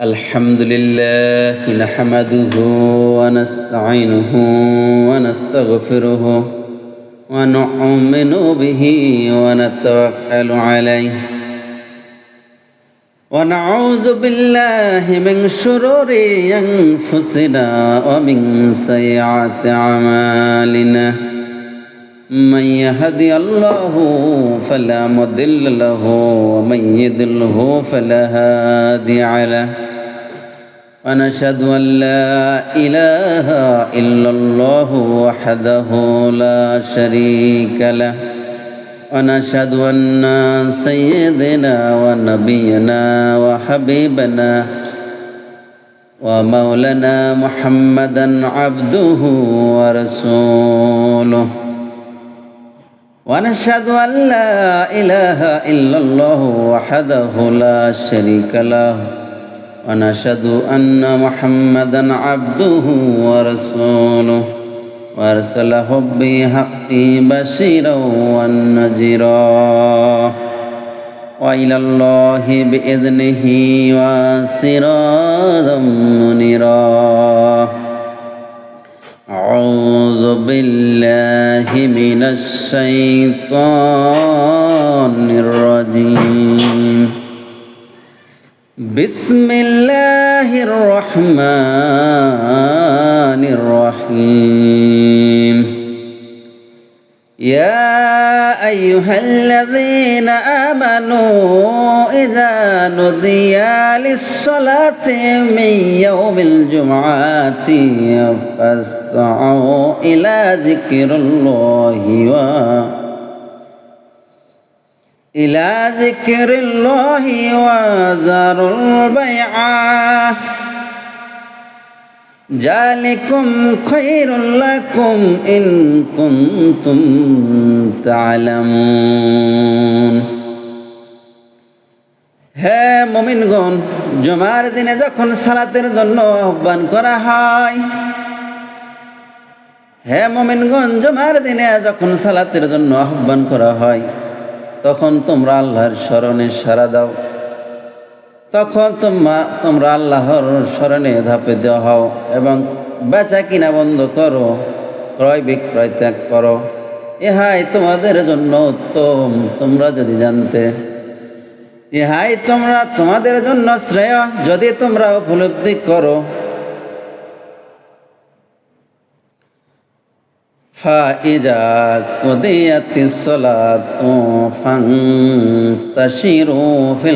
الحمد لله نحمده ونستعينه ونستغفره ونؤمن به ونتوكل عليه ونعوذ بالله من شرور أنفسنا ومن سيئات أعمالنا من يهدي الله فلا مضل له ومن يضلل فلا هادي له ونشهد أن لا إله إلا الله وحده لا شريك له ونشهد أن سيدنا ونبينا وحبيبنا ومولانا محمدا عبده ورسوله ونشهد أن لا إله إلا الله وحده لا شريك له ونشهد أن محمدا عبده ورسوله وأرسله بالحق بشيرا ونذيرا وإلى الله بإذنه وسراجا منيرا أعوذ بالله من الشيطان الرجيم بسم الله الرحمن الرحيم يا أيها الذين آمنوا إذا نودي للصلاة من يوم الجمعة فاسعوا إلى ذكر الله وذروا البيع ذلكم خير لكم إن كنتم تعلمون হে মুমিনগণ, জুমার দিনে যখন সালাতের জন্য আহ্বান করা হয়, হে মুমিনগণ, জুমার দিনে যখন সালাতের জন্য আহ্বান করা হয়, তখন তোমরা আল্লাহর স্মরণে সাড়া দাও। তখন তোমরা আল্লাহর স্মরণে ধাপে দেওয়া হও এবং বেচা কিনা বন্ধ করো, ক্রয় বিক্রয় ত্যাগ করো। ইহাই তোমাদের জন্য উত্তম, তোমরা যদি জানতে। ইহাই তোমাদের জন্য শ্রেয়, যদি তোমরা উপলব্ধি করো। فإذا قضيت الصلاة فانتشروا في